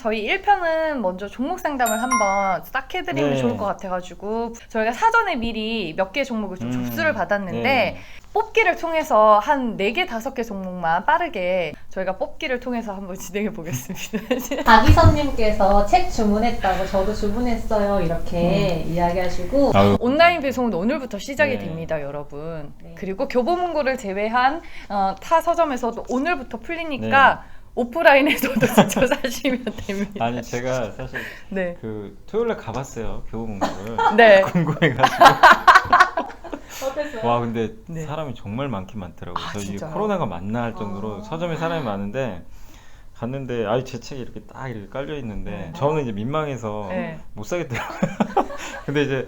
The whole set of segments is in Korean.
저희 1편은 먼저 종목 상담을 한번 싹 해드리면 네. 좋을 것 같아가지고 저희가 사전에 미리 몇 개 종목을 좀 접수를 받았는데 네. 뽑기를 통해서 한 4개, 5개 종목만 빠르게 저희가 뽑기를 통해서 한번 진행해 보겠습니다. 박이선님께서 책 주문했다고 저도 주문했어요 이렇게 이야기하시고 아유, 온라인 배송은 오늘부터 시작이 네. 됩니다, 여러분. 네. 그리고 교보문고를 제외한 타 서점에서도 오늘부터 풀리니까 오프라인에서도 직접 사시면 됩니다. 아니 제가 사실 네. 그 토요일에 가봤어요 교보문고를. 네. 궁금해가지고. 어땠어요? 와 근데 네. 사람이 정말 많긴 많더라고요. 아, 저 이게 진짜요? 코로나가 맞나 할 정도로 아. 서점에 사람이 많은데 갔는데 제 책이 이렇게 딱 이렇게 깔려 있는데 네. 저는 이제 민망해서 네. 못 사겠더라고요. 근데 이제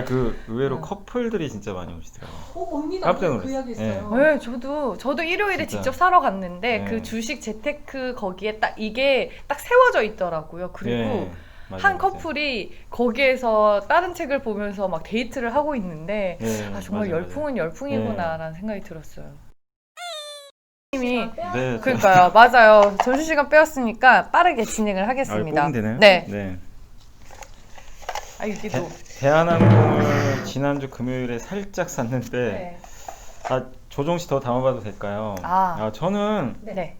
그 의외로 커플들이 진짜 많이 오시더라고요. 언니도 깜짝 그 놀랐어요. 이야기 있어요. 네, 저도 일요일에 진짜. 직접 사러 갔는데 네. 그 주식 재테크 거기에 딱 이게 딱 세워져 있더라고요. 그리고 예, 맞아요, 한 맞아요. 커플이 거기에서 다른 책을 보면서 막 데이트를 하고 있는데 예, 정말 맞아요, 열풍은 열풍이구나라는 생각이 들었어요. 님이 맞아요. 네, 그러니까요, 맞아요. 점심시간 빼었으니까 빠르게 진행을 하겠습니다. 뽑으면 되나요? 네. 네. 아 여기도. 대한항공을 지난주 금요일에 살짝 샀는데 네. 조정 씨 더 담아봐도 될까요? 아. 저는 네.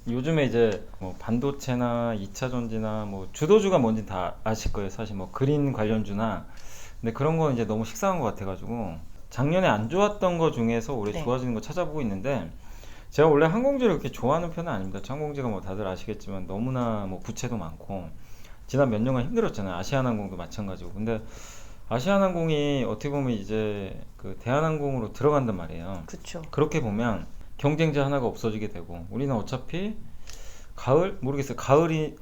요즘에 이제 뭐 반도체나 2차 전지나 뭐 주도주가 뭔지 다 아실 거예요. 사실 뭐 그린 관련주나 근데 그런 건 이제 너무 식상한 것 같아가지고 작년에 안 좋았던 거 중에서 올해 네. 좋아지는 거 찾아보고 있는데 제가 원래 항공주를 그렇게 좋아하는 편은 아닙니다. 항공주가 뭐 다들 아시겠지만 너무나 뭐 부채도 많고 지난 몇 년간 힘들었잖아요. 아시아나항공도 마찬가지고. 근데 아시아나항공이 어떻게 보면 이제 그 대한항공으로 들어간단 말이에요. 그쵸. 그렇게 보면 경쟁자 하나가 없어지게 되고 우리는 어차피 가을 모르겠어요.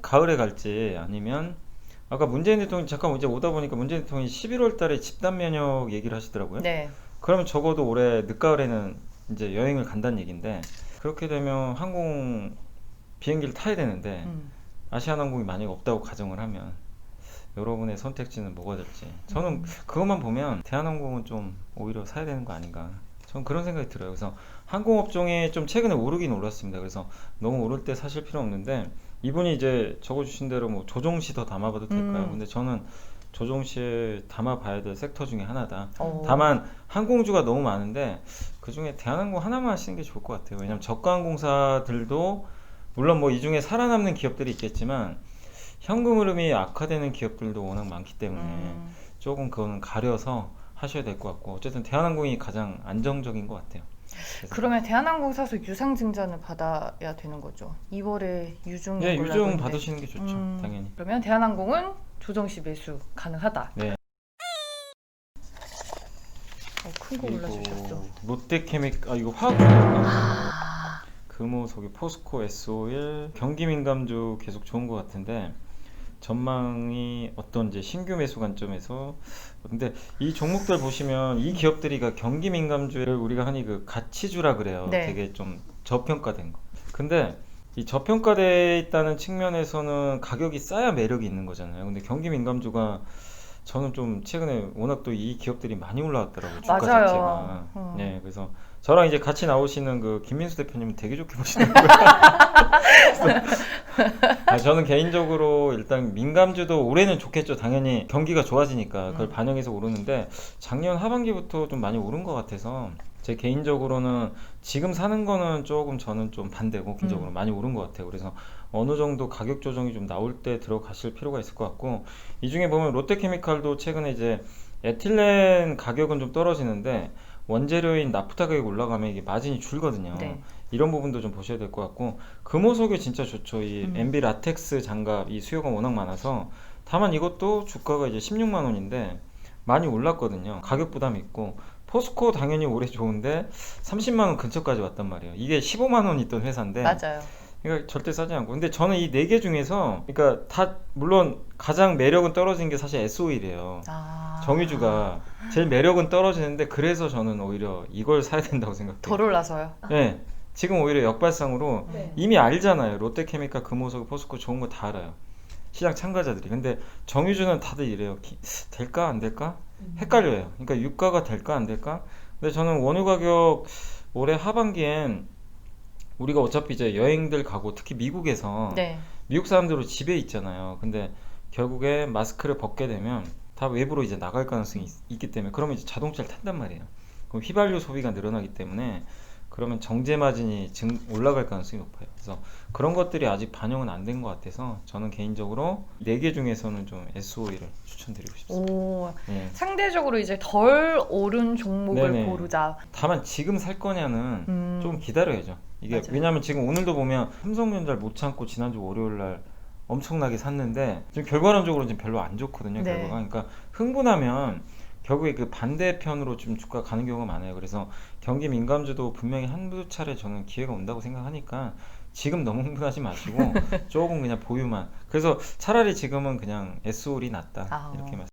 가을에 갈지 아니면 아까 문재인 대통령이 잠깐 이제 오다 보니까 문재인 대통령이 11월 달에 집단 면역 얘기를 하시더라고요. 네. 그러면 적어도 올해 늦가을에는 이제 여행을 간다는 얘기인데 그렇게 되면 항공 비행기를 타야 되는데 아시아나항공이 만약에 없다고 가정을 하면 여러분의 선택지는 뭐가 될지 저는 그것만 보면 대한항공은 좀 오히려 사야 되는 거 아닌가 저는 그런 생각이 들어요. 그래서 항공업종에 좀 최근에 오르긴 올랐습니다. 그래서 너무 오를 때 사실 필요 없는데 이분이 이제 적어주신 대로 뭐 조종시 더 담아봐도 될까요? 근데 저는 조종시에 담아봐야 될 섹터 중에 하나다. 다만 항공주가 너무 많은데 그 중에 대한항공 하나만 하시는 게 좋을 것 같아요. 왜냐면 저가 항공사들도 물론 뭐 이 중에 살아남는 기업들이 있겠지만 현금 흐름이 악화되는 기업들도 워낙 많기 때문에 조금 그거는 가려서 하셔야 될 것 같고 어쨌든 대한항공이 가장 안정적인 것 같아요. 그러면 대한항공 사서 유상증자는 받아야 되는 거죠. 2월에 유중. 네, 유증 받으시는 게 좋죠. 당연히. 그러면 대한항공은 조정시 매수 가능하다. 네. 큰 거 올라주셨어. 롯데케미칼 이거 화학 금호석유 포스코 S51 경기민감주 계속 좋은 것 같은데 전망이 어떤 이제 신규 매수 관점에서 근데 이 종목들 보시면 이 기업들이 경기 민감주를 우리가 흔히 그 가치주라 그래요. 네. 되게 좀 저평가된 거. 근데 이 저평가돼 있다는 측면에서는 가격이 싸야 매력이 있는 거잖아요. 근데 경기 민감주가 저는 좀 최근에 워낙 또 이 기업들이 많이 올라왔더라고요. 주가 맞아요. 자체가. 네, 그래서 저랑 이제 같이 나오시는 그 김민수 대표님은 되게 좋게 보시더라고요. 저는 개인적으로 일단 민감주도 올해는 좋겠죠. 당연히 경기가 좋아지니까 그걸 반영해서 오르는데 작년 하반기부터 좀 많이 오른 것 같아서 제 개인적으로는 지금 사는 거는 조금 저는 좀 반대고 개인적으로 많이 오른 것 같아요. 그래서 어느 정도 가격 조정이 좀 나올 때 들어가실 필요가 있을 것 같고 이 중에 보면 롯데케미칼도 최근에 이제 에틸렌 가격은 좀 떨어지는데 원재료인 나프타 가격이 올라가면 이게 마진이 줄거든요. 네. 이런 부분도 좀 보셔야 될 것 같고 금호석유 진짜 좋죠. 이 MB 라텍스 장갑 이 수요가 워낙 많아서 다만 이것도 주가가 이제 16만 원인데 많이 올랐거든요. 가격 부담이 있고 포스코 당연히 올해 좋은데 30만 원 근처까지 왔단 말이에요. 이게 15만 원 있던 회사인데 맞아요. 그러니까 절대 싸지 않고 근데 저는 이 네 개 중에서 그러니까 다 물론 가장 매력은 떨어진 게 사실 S-오일이에요. 정유주가 제일 매력은 떨어지는데 그래서 저는 오히려 이걸 사야 된다고 생각해요. 덜 올라서요. 네, 지금 오히려 역발상으로 네. 이미 알잖아요. 롯데케미칼, 금호석, 포스코 좋은 거 다 알아요. 시장 참가자들이. 근데 정유주는 다들 이래요. 될까 안 될까? 헷갈려요. 그러니까 유가가 될까 안 될까? 근데 저는 원유 가격 올해 하반기엔 우리가 어차피 이제 여행들 가고 특히 미국에서 네. 미국 사람들은 집에 있잖아요. 근데 결국에 마스크를 벗게 되면 다 외부로 이제 나갈 가능성이 있기 때문에 그러면 이제 자동차를 탄단 말이에요. 그럼 휘발유 소비가 늘어나기 때문에 그러면 정제 마진이 올라갈 가능성이 높아요. 그래서 그런 것들이 아직 반영은 안 된 것 같아서 저는 개인적으로 4개 중에서는 좀 SOE를 추천드리고 싶습니다. 오, 예. 상대적으로 이제 덜 오른 종목을 네네. 고르자. 다만 지금 살 거냐는 좀 기다려야죠. 이게 맞아요. 왜냐하면 지금 오늘도 보면 삼성전자를 못 참고 지난주 월요일 날 엄청나게 샀는데 지금 결과론적으로 지금 별로 안 좋거든요. 네. 결과가. 그러니까 흥분하면 결국에 그 반대편으로 좀 주가 가는 경우가 많아요. 그래서 경기 민감주도 분명히 한두 차례 저는 기회가 온다고 생각하니까 지금 너무 흥분하지 마시고 조금 그냥 보유만. 그래서 차라리 지금은 그냥 SOL이 낫다. 아. 이렇게 말씀.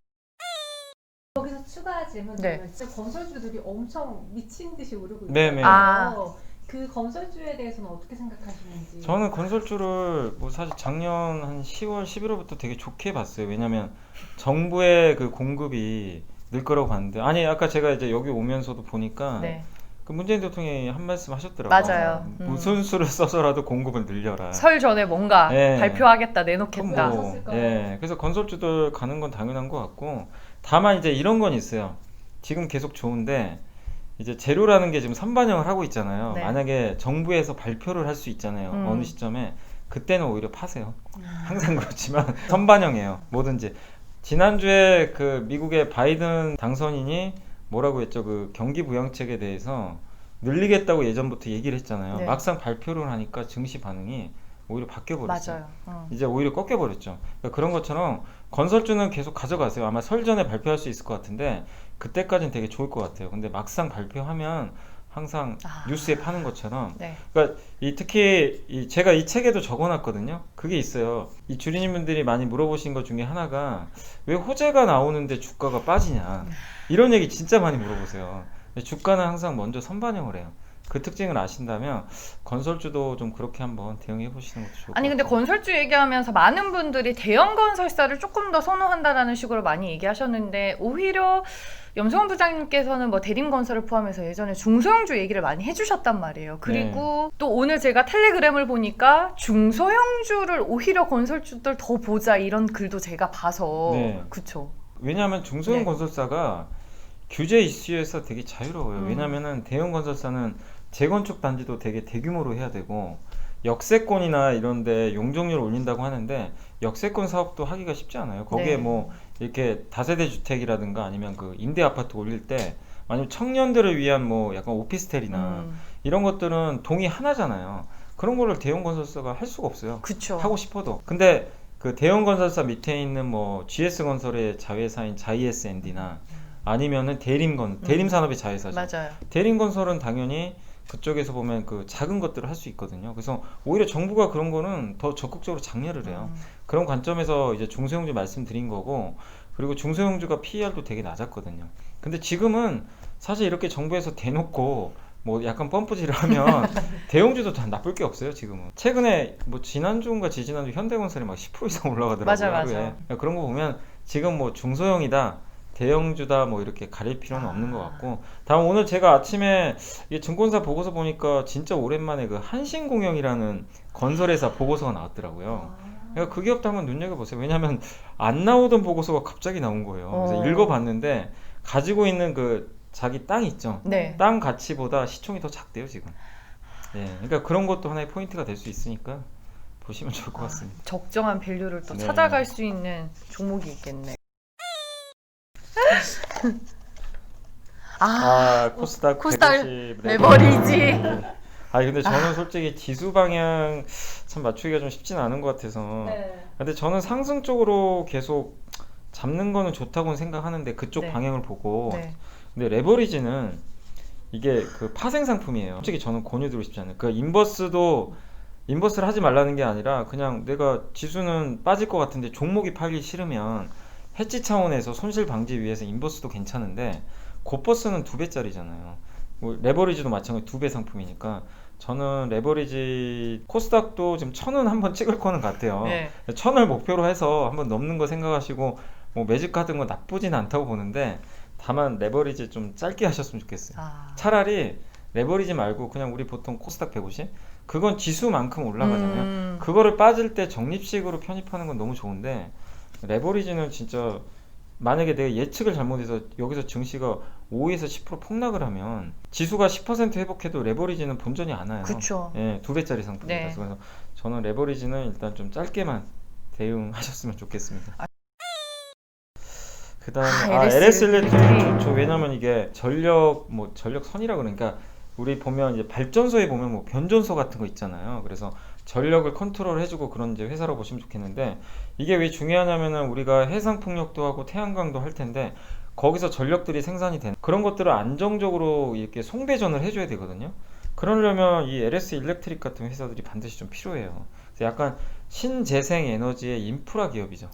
거기서 추가 질문 네. 드리면 진짜 건설주들이 엄청 미친 듯이 오르고 네네. 있어요. 아. 그 건설주에 대해서는 어떻게 생각하시는지. 저는 건설주를 뭐 사실 작년 한 10월, 11월부터 되게 좋게 봤어요. 왜냐면 정부의 그 공급이 늘 거라고 봤는데 아니 아까 제가 이제 여기 오면서도 보니까 네. 그 문재인 대통령이 한 말씀 하셨더라고요. 맞아요. 무슨 수를 써서라도 공급을 늘려라. 설 전에 뭔가 네. 발표하겠다, 그럼 내놓겠다. 뭐, 하셨을 거예요. 예, 그래서 건설주들 가는 건 당연한 것 같고 다만 이제 이런 건 있어요. 지금 계속 좋은데 이제 재료라는 게 지금 선반영을 하고 있잖아요. 네. 만약에 정부에서 발표를 할 수 있잖아요. 음. 어느 시점에 그때는 오히려 파세요. 항상 그렇지만 선반영이에요. 뭐든지. 지난주에 그 미국의 바이든 당선인이 뭐라고 했죠? 그 경기 부양책에 대해서 늘리겠다고 예전부터 얘기를 했잖아요. 네. 막상 발표를 하니까 증시 반응이 오히려 바뀌어 버렸어요. 맞아요. 이제 오히려 꺾여 버렸죠. 그러니까 그런 것처럼 건설주는 계속 가져가세요. 아마 설 전에 발표할 수 있을 것 같은데 그때까지는 되게 좋을 것 같아요. 근데 막상 발표하면 항상 아. 뉴스에 파는 것처럼 네. 그러니까 특히 제가 이 책에도 적어놨거든요. 그게 있어요. 이 주리님분들이 많이 물어보신 것 중에 하나가 왜 호재가 나오는데 주가가 빠지냐 이런 얘기 진짜 많이 물어보세요. 근데 주가는 항상 먼저 선반영을 해요. 그 특징을 아신다면 건설주도 좀 그렇게 한번 대응해 보시는 것도 좋을 것 아니 근데 같아요. 건설주 얘기하면서 많은 분들이 대형 건설사를 조금 더 선호한다라는 식으로 많이 얘기하셨는데 오히려 염성훈 부장님께서는 뭐 대림건설을 포함해서 예전에 중소형주 얘기를 많이 해주셨단 말이에요. 그리고 또 오늘 제가 텔레그램을 보니까 중소형주를 오히려 건설주들 더 보자 이런 글도 제가 봐서 네. 그쵸. 왜냐하면 중소형 네. 건설사가 규제 이슈에서 되게 자유로워요. 왜냐하면은 대형 건설사는 재건축 단지도 되게 대규모로 해야 되고 역세권이나 이런데 용적률을 올린다고 하는데 역세권 사업도 하기가 쉽지 않아요. 거기에 네. 뭐 이렇게 다세대 주택이라든가 아니면 그 임대 아파트 올릴 때 아니면 청년들을 위한 뭐 약간 오피스텔이나 이런 것들은 동이 하나잖아요. 그런 거를 대형 건설사가 할 수가 없어요. 그쵸. 하고 싶어도. 근데 그 대형 건설사 밑에 있는 뭐 GS건설의 자회사인 JSND나 아니면은 대림산업의 자회사죠. 맞아요. 대림건설은 당연히 그쪽에서 보면 그 작은 것들을 할 수 있거든요. 그래서 오히려 정부가 그런 거는 더 적극적으로 장려를 해요. 그런 관점에서 이제 중소형주 말씀드린 거고 그리고 중소형주가 PER도 되게 낮았거든요. 근데 지금은 사실 이렇게 정부에서 대놓고 뭐 약간 펌프질을 하면 대형주도 다 나쁠 게 없어요. 지금은 최근에 뭐 지난주인가 지지난주 현대건설이 막 10% 이상 올라가더라고요. 맞아요, 하루에. 맞아요. 그러니까 그런 거 보면 지금 뭐 중소형이다 대형주다 뭐 이렇게 가릴 필요는 없는 것 같고 다음 오늘 제가 아침에 이 증권사 보고서 보니까 진짜 오랜만에 그 한신공영이라는 건설회사 보고서가 나왔더라고요. 그러니까 그 기업도 한번 눈여겨보세요. 왜냐하면 안 나오던 보고서가 갑자기 나온 거예요. 그래서 읽어봤는데 가지고 있는 그 자기 땅 있죠. 네. 땅 가치보다 시총이 더 작대요 지금. 예, 그러니까 그런 것도 하나의 포인트가 될 수 있으니까 보시면 좋을 것 같습니다. 적정한 밸류를 또 네. 찾아갈 수 있는 종목이 있겠네. 코스닥 코스닥 150 레버리지. 아니 근데 저는 솔직히 지수 방향 참 맞추기가 좀 쉽진 않은 것 같아서 네. 근데 저는 상승 쪽으로 계속 잡는 거는 좋다고는 생각하는데 그쪽 네. 방향을 보고 네. 근데 레버리지는 이게 그 파생 상품이에요. 솔직히 저는 권유드리고 싶지 않아요. 그 인버스를 하지 말라는 게 아니라 그냥 내가 지수는 빠질 것 같은데 종목이 팔기 싫으면 해지 차원에서 손실 방지 위해서 인버스도 괜찮은데 고버스는 2배짜리잖아요. 뭐 레버리지도 마찬가지 2배 상품이니까 저는 레버리지 코스닥도 지금 1000원 한번 찍을 거는 같아요. 네. 1000을 목표로 해서 한번 넘는 거 생각하시고 뭐 매집하던 거 나쁘진 않다고 보는데 다만 레버리지 좀 짧게 하셨으면 좋겠어요. 차라리 레버리지 말고 그냥 우리 보통 코스닥 150 그건 지수만큼 올라가잖아요. 그거를 빠질 때 적립식으로 편입하는 건 너무 좋은데 레버리지는 진짜 만약에 내가 예측을 잘못해서 여기서 증시가 5에서 10% 폭락을 하면 지수가 10% 회복해도 레버리지는 본전이 안 와요. 그쵸. 예, 2배짜리 상품이라서. 네. 그래서 저는 레버리지는 일단 좀 짧게만 대응하셨으면 좋겠습니다. 그다음에 LS 일렉트릭 좋죠. 왜냐면 이게 전력 전력선이라 그러니까 우리 보면 이제 발전소에 보면 뭐 변전소 같은 거 있잖아요. 그래서 전력을 컨트롤 해주고 그런 이제 회사로 보시면 좋겠는데 이게 왜 중요하냐면은 우리가 해상 풍력도 하고 태양광도 할 텐데 거기서 전력들이 생산이 되는 그런 것들을 안정적으로 이렇게 송배전을 해줘야 되거든요. 그러려면 이 LS 일렉트릭 같은 회사들이 반드시 좀 필요해요. 그래서 약간 신재생 에너지의 인프라 기업이죠.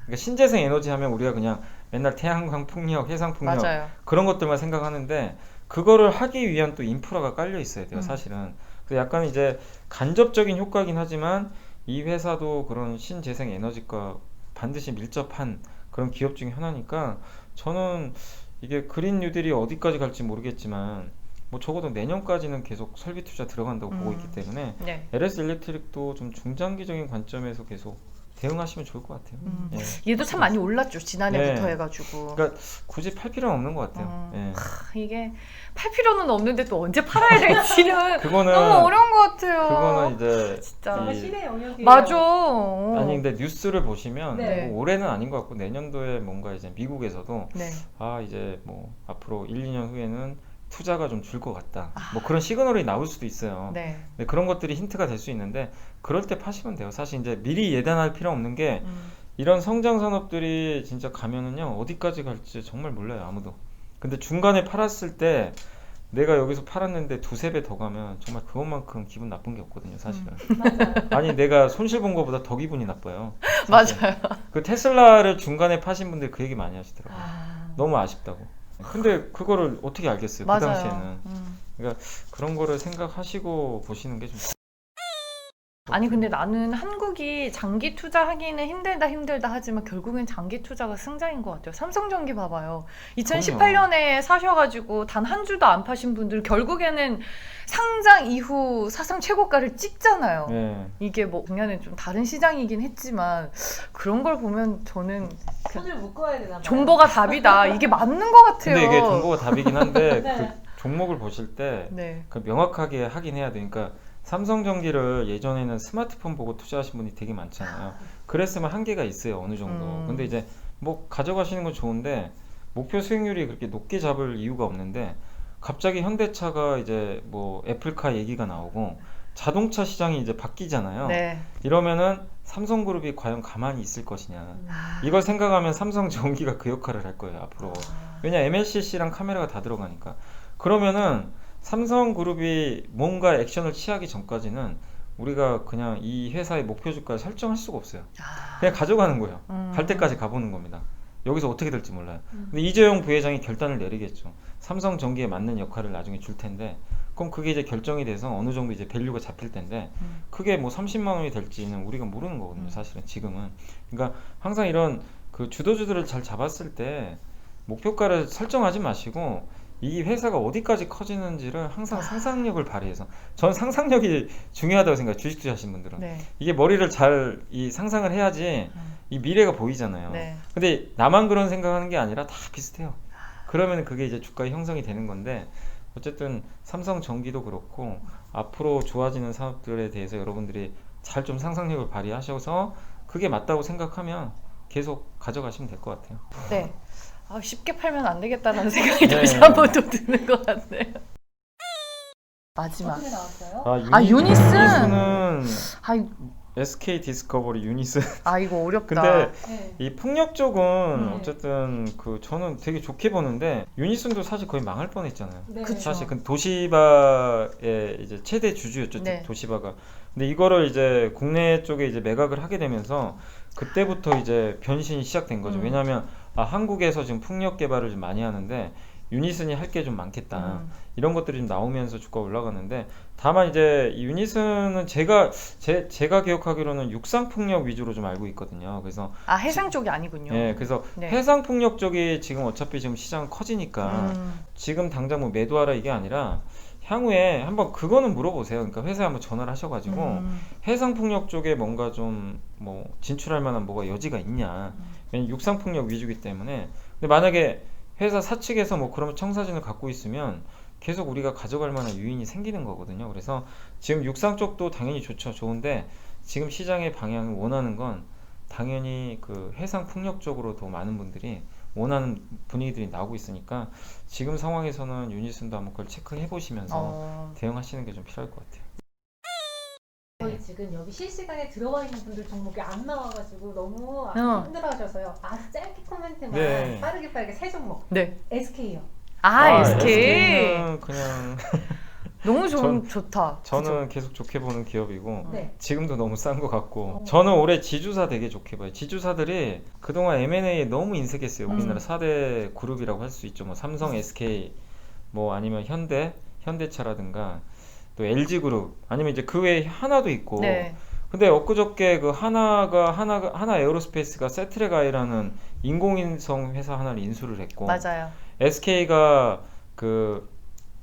그러니까 신재생 에너지 하면 우리가 그냥 맨날 태양광 풍력, 해상 풍력 맞아요. 그런 것들만 생각하는데 그거를 하기 위한 또 인프라가 깔려 있어야 돼요, 사실은. 그래서 약간 이제 간접적인 효과긴 하지만 이 회사도 그런 신재생 에너지과 반드시 밀접한 그런 기업 중에 하나니까 저는 이게 그린 뉴딜이 어디까지 갈지 모르겠지만 뭐 적어도 내년까지는 계속 설비 투자 들어간다고 보고 있기 때문에 네. LS 일렉트릭도 좀 중장기적인 관점에서 계속 대응하시면 좋을 것 같아요. 예. 얘도 참 많이 올랐죠. 지난해부터 네. 해가지고. 그러니까 굳이 팔 필요는 없는 것 같아요. 예. 이게 팔 필요는 없는데 또 언제 팔아야 될지는 그거는 너무 어려운 것 같아요. 그거는 이제 진짜. 정말 이- 신의 영역이에요. 맞아. 아니 근데 뉴스를 보시면 네. 뭐 올해는 아닌 것 같고 내년도에 뭔가 이제 미국에서도 네. 이제 뭐 앞으로 1, 2년 후에는 투자가 좀 줄 것 같다. 뭐 그런 시그널이 나올 수도 있어요. 네. 근데 그런 것들이 힌트가 될 수 있는데 그럴 때 파시면 돼요. 사실 이제 미리 예단할 필요 없는 게 이런 성장 산업들이 진짜 가면은요 어디까지 갈지 정말 몰라요 아무도. 근데 중간에 팔았을 때 내가 여기서 팔았는데 2~3배 더 가면 정말 그것만큼 기분 나쁜 게 없거든요 사실은. 맞아요. 아니 내가 손실 본 거보다 더 기분이 나빠요. 사실. 맞아요. 그 테슬라를 중간에 파신 분들 그 얘기 많이 하시더라고요. 아, 너무 아쉽다고. 근데 그거를 어떻게 알겠어요 그 맞아요. 당시에는. 그러니까 그런 거를 생각하시고 보시는 게 좀. 아니 근데 나는 한국이 장기 투자하기는 힘들다 하지만 결국엔 장기 투자가 승자인 것 같아요. 삼성전기 봐봐요. 2018년에 사셔가지고 단 한 주도 안 파신 분들 결국에는 상장 이후 사상 최고가를 찍잖아요. 네. 이게 뭐 작년에 좀 다른 시장이긴 했지만 그런 걸 보면 저는 손을 묶어야 되나 봐요. 정보가 답이다. 이게 맞는 것 같아요. 근데 이게 정보가 답이긴 한데 네. 그 종목을 보실 때 네. 그 명확하게 하긴 해야 되니까 삼성전기를 예전에는 스마트폰 보고 투자하신 분이 되게 많잖아요. 그랬으면 한계가 있어요 어느 정도. 근데 이제 뭐 가져가시는 건 좋은데 목표 수익률이 그렇게 높게 잡을 이유가 없는데 갑자기 현대차가 이제 뭐 애플카 얘기가 나오고 자동차 시장이 이제 바뀌잖아요. 네. 이러면은 삼성그룹이 과연 가만히 있을 것이냐. 아, 이걸 생각하면 삼성전기가 그 역할을 할 거예요 앞으로. 왜냐 MLCC랑 카메라가 다 들어가니까. 그러면은 삼성그룹이 뭔가 액션을 취하기 전까지는 우리가 그냥 이 회사의 목표 주가를 설정할 수가 없어요. 그냥 가져가는 거예요. 갈 때까지 가보는 겁니다. 여기서 어떻게 될지 몰라요. 근데 이재용 부회장이 결단을 내리겠죠. 삼성전기에 맞는 역할을 나중에 줄 텐데 그럼 그게 이제 결정이 돼서 어느 정도 이제 밸류가 잡힐 텐데 그게 뭐 30만 원이 될지는 우리가 모르는 거거든요 사실은 지금은. 그러니까 항상 이런 그 주도주들을 잘 잡았을 때 목표가를 설정하지 마시고 이 회사가 어디까지 커지는지를 항상 상상력을 발휘해서 전 상상력이 중요하다고 생각해요. 주식 투자하시는 분들은. 네. 이게 머리를 잘 이 상상을 해야지 이 미래가 보이잖아요. 네. 근데 나만 그런 생각하는 게 아니라 다 비슷해요. 그러면 그게 이제 주가 형성이 되는 건데 어쨌든 삼성전기도 그렇고 앞으로 좋아지는 산업들에 대해서 여러분들이 잘 좀 상상력을 발휘하셔서 그게 맞다고 생각하면 계속 가져가시면 될 것 같아요. 네. 쉽게 팔면 안 되겠다라는 생각이 네. 다시 한 번 또 드는 것 같네요. 마지막. 어떻게 나왔어요? 유니스는 아, SK 디스커버리 유니스. 이거 어렵다. 근데 네. 이 풍력 쪽은 네. 어쨌든 그 저는 되게 좋게 보는데 유니슨도 사실 거의 망할 뻔했잖아요. 네. 그쵸. 사실 그 도시바의 이제 최대 주주였죠. 네. 도시바가. 근데 이거를 이제 국내 쪽에 이제 매각을 하게 되면서 그때부터 이제 변신이 시작된 거죠. 왜냐하면 한국에서 지금 풍력 개발을 좀 많이 하는데 유니슨이 할 게 좀 많겠다. 이런 것들이 좀 나오면서 주가 올라가는데 다만 이제 이 유니슨은 제가 기억하기로는 육상 풍력 위주로 좀 알고 있거든요. 그래서 해상 쪽이 아니군요. 예, 그래서 네. 해상 풍력 쪽이 지금 어차피 지금 시장 커지니까 지금 당장 뭐 매도하라 이게 아니라 향후에 한번 그거는 물어보세요. 그러니까 회사에 한번 전화를 하셔가지고 해상풍력 쪽에 뭔가 좀 뭐 진출할 만한 뭐가 여지가 있냐. 왜냐면 육상풍력 위주기 때문에. 근데 만약에 회사 사측에서 뭐 그러면 청사진을 갖고 있으면 계속 우리가 가져갈 만한 유인이 생기는 거거든요. 그래서 지금 육상 쪽도 당연히 좋죠. 좋은데 지금 시장의 방향을 원하는 건 당연히 그 해상 풍력 쪽으로 더 많은 분들이 원하는 분위기들이 나오고 있으니까 지금 상황에서는 유니슨도 한번 그걸 체크해 보시면서 대응하시는 게 좀 필요할 것 같아요. 저희 지금 여기 실시간에 들어와 있는 분들 종목이 안 나와가지고 너무 힘들어하셔서요. 아주 짧게 코멘트만 네. 빠르게 세 종목. 네. SK요. SK. SK는 그냥 너무 좋다. 저는 계속 좋게 보는 기업이고 네. 지금도 너무 싼 것 같고 저는 올해 지주사 되게 좋게 봐요. 지주사들이 그동안 M&A에 너무 인색했어요. 우리나라 4대 그룹이라고 할 수 있죠. 뭐 삼성, SK, 뭐 아니면 현대차라든가 또 LG그룹 아니면 이제 그 외에 하나도 있고 네. 근데 엊그저께 그 하나 에어로스페이스가 세트레가이라는 인공위성 회사 하나를 인수를 했고 맞아요. SK가 그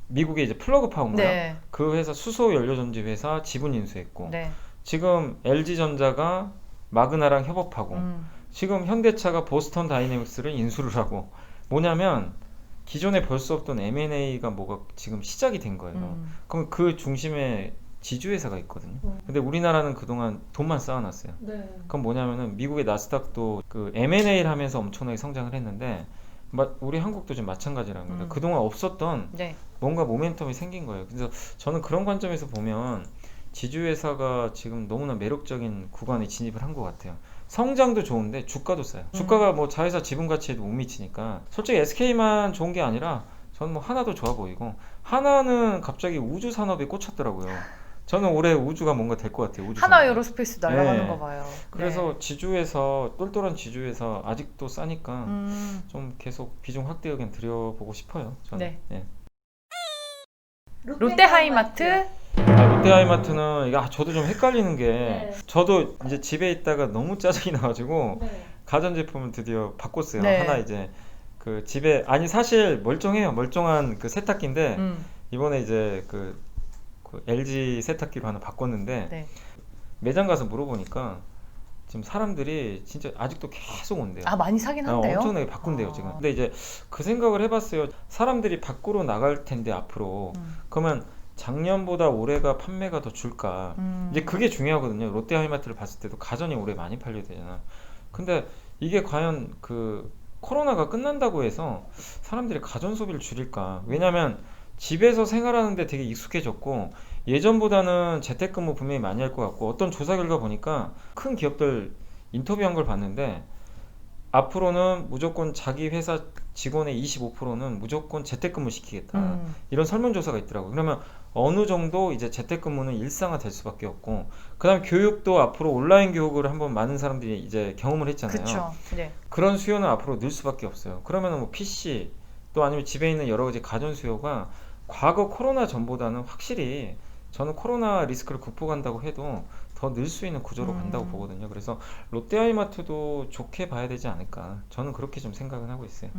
미국의 이제 플러그 파워인가요? 네. 그 회사 수소 연료 전지 회사 지분 인수했고 네. 지금 LG전자가 마그나랑 협업하고 지금 현대차가 보스턴 다이내믹스를 인수를 하고 뭐냐면 기존에 볼 수 없던 M&A가 뭐가 지금 시작이 된 거예요. 그럼 그 중심에 지주회사가 있거든요. 근데 우리나라는 그동안 돈만 쌓아놨어요. 네. 그건 뭐냐면은 미국의 나스닥도 그 M&A를 하면서 엄청나게 성장을 했는데 우리 한국도 좀 마찬가지라는 거예요. 그동안 없었던 네. 뭔가 모멘텀이 생긴 거예요. 그래서 저는 그런 관점에서 보면 지주회사가 지금 너무나 매력적인 구간에 진입을 한 것 같아요. 성장도 좋은데 주가도 싸요. 주가가 뭐 자회사 지분 가치에도 못 미치니까 솔직히 SK만 좋은 게 아니라 저는 뭐 하나도 좋아 보이고 하나는 갑자기 우주 산업에 꽂혔더라고요. 저는 올해 우주가 뭔가 될 것 같아요. 우주 하나 산업이. 에어로스페이스 날아가는 네. 거 봐요. 그래서 네. 지주회사 똘똘한 지주회사 아직도 싸니까 좀 계속 비중 확대 의견 드려보고 싶어요. 저는. 네. 네. 롯데하이마트. 롯데하이마트는 이게 저도 좀 헷갈리는 게 네. 저도 이제 집에 있다가 너무 짜증이 나가지고 네. 가전제품을 드디어 바꿨어요. 네. 하나 이제 그 집에 아니 사실 멀쩡해요. 멀쩡한 그 세탁기인데 이번에 이제 그 LG 세탁기로 하나 바꿨는데 네. 매장 가서 물어보니까 지금 사람들이 진짜 아직도 계속 온대요. 많이 사긴 한데요. 엄청나게 바꾼대요 지금. 근데 이제 그 생각을 해봤어요. 사람들이 밖으로 나갈 텐데 앞으로 그러면 작년보다 올해가 판매가 더 줄까? 이제 그게 중요하거든요. 롯데하이마트를 봤을 때도 가전이 올해 많이 팔려야 되잖아. 근데 이게 과연 그 코로나가 끝난다고 해서 사람들이 가전 소비를 줄일까? 왜냐면 집에서 생활하는데 되게 익숙해졌고 예전보다는 재택근무 분명히 많이 할 것 같고 어떤 조사 결과 보니까 큰 기업들 인터뷰한 걸 봤는데 앞으로는 무조건 자기 회사 직원의 25%는 무조건 재택근무 시키겠다. 이런 설문조사가 있더라고요. 그러면 어느 정도 이제 재택근무는 일상화 될 수밖에 없고 그다음에 교육도 앞으로 온라인 교육을 한번 많은 사람들이 이제 경험을 했잖아요. 그렇죠. 네. 그런 수요는 앞으로 늘 수밖에 없어요. 그러면 뭐 PC 또 아니면 집에 있는 여러 가지 가전 수요가 과거 코로나 전보다는 확실히 저는 코로나 리스크를 극복한다고 해도 더 늘 수 있는 구조로 간다고 보거든요. 그래서 롯데하이마트도 좋게 봐야 되지 않을까. 저는 그렇게 좀 생각은 하고 있어요.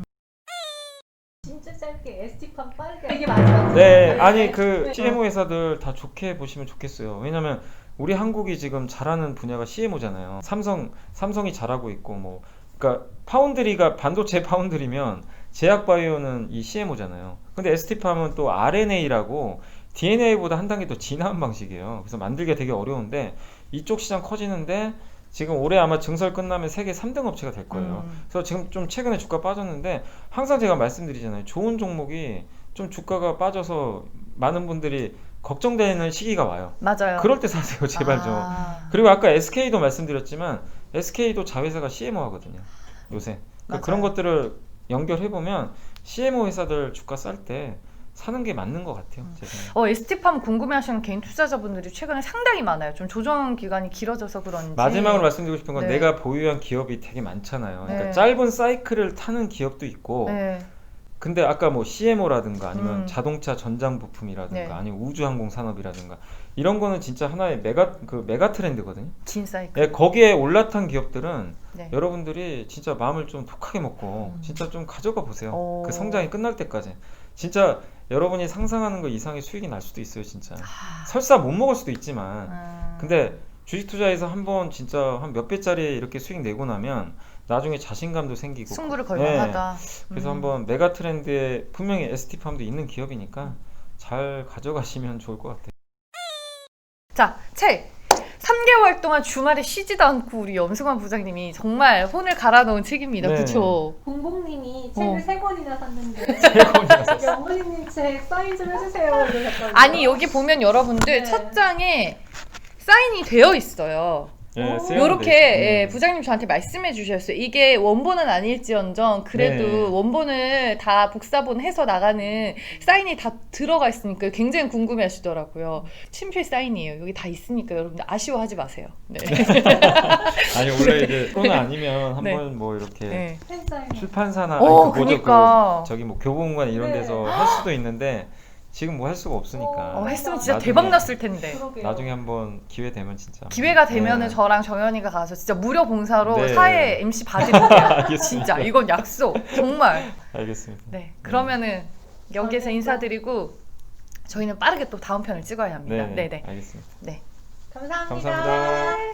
진짜 짧게 ST판 빠르게 이게 마지막. 네, 아니 그 네. CMO 회사들 다 좋게 보시면 좋겠어요. 왜냐면 우리 한국이 지금 잘하는 분야가 CMO잖아요. 삼성이 잘하고 있고 뭐 그러니까 파운드리가 반도체 파운드리면 제약바이오는 이 CMO잖아요. 근데 ST팜은 또 RNA라고 DNA보다 한 단계 더 진화한 방식이에요. 그래서 만들기가 되게 어려운데 이쪽 시장 커지는데 지금 올해 아마 증설 끝나면 세계 3등 업체가 될 거예요. 그래서 지금 좀 최근에 주가 빠졌는데 항상 제가 말씀드리잖아요. 좋은 종목이 좀 주가가 빠져서 많은 분들이 걱정되는 시기가 와요. 맞아요. 그럴 때 사세요, 제발 좀. 그리고 아까 SK도 말씀드렸지만 SK도 자회사가 CMO 하거든요. 요새. 그런 것들을 연결해보면 CMO 회사들 주가 쌀 때 사는 게 맞는 것 같아요. 제 생각에. ST팜 궁금해하시는 개인 투자자분들이 최근에 상당히 많아요. 좀 조정 기간이 길어져서 그런지. 마지막으로 말씀드리고 싶은 건 네. 내가 보유한 기업이 되게 많잖아요. 그러니까 네. 짧은 사이클을 타는 기업도 있고 네. 근데 아까 뭐 CMO라든가 아니면 음. 자동차 전장 부품이라든가 네. 아니면 우주항공 산업이라든가 이런 거는 진짜 하나의 메가 트렌드거든요. 진 사이클. 예, 거기에 올라탄 기업들은 네. 여러분들이 진짜 마음을 좀 독하게 먹고 진짜 좀 가져가 보세요. 오. 그 성장이 끝날 때까지. 진짜 여러분이 상상하는 거 이상의 수익이 날 수도 있어요, 진짜. 설사 못 먹을 수도 있지만. 근데 주식 투자에서 한번 진짜 한 몇 배짜리 이렇게 수익 내고 나면 나중에 자신감도 생기고. 승부를 걸만하다. 그래서 한번 메가 트렌드에 분명히 ST팜도 있는 기업이니까 잘 가져가시면 좋을 것 같아요. 자, 책. 3개월 동안 주말에 쉬지도 않고 우리 염승환 부장님이 정말 혼을 갈아 넣은 책입니다. 네. 그쵸? 공복님이 책을 3권이나 샀는데 세권이나 샀어요. 영훈이님 책 사인 좀 해주세요 이러셨거든요. 아니, 여기 보면 여러분들 네. 첫 장에 사인이 되어 있어요. 예, 요렇게 세연돼 예, 부장님 저한테 말씀해 주셨어요. 이게 원본은 아닐지언정 그래도 네. 원본을 다 복사본 해서 나가는 사인이 다 들어가 있으니까 굉장히 궁금해 하시더라고요. 친필 사인이에요. 여기 다 있으니까 여러분들 아쉬워하지 마세요. 네. 아니 원래 이제 코로나 아니면 네. 한번 뭐 이렇게 네. 팬 사인. 출판사나 오, 아니, 그 뭐죠? 그니까. 그 저기 뭐 교보문고나 이런 네. 데서 할 수도 있는데 지금 뭐 할 수가 없으니까 했으면 진짜 나중에- 대박 났을 텐데. 그러게요. 나중에 한번 기회 되면 진짜 기회가 되면은 네. 저랑 정연이가 가서 진짜 무료 봉사로 네. 사회 MC 봐드릴게요. 알겠습니다. 진짜 이건 약속. 정말. 알겠습니다. 네. 그러면은 여기에서 저는 인사드리고 저희는 빠르게 또 다음 편을 찍어야 합니다. 네, 네네. 알겠습니다. 네. 감사합니다. 감사합니다.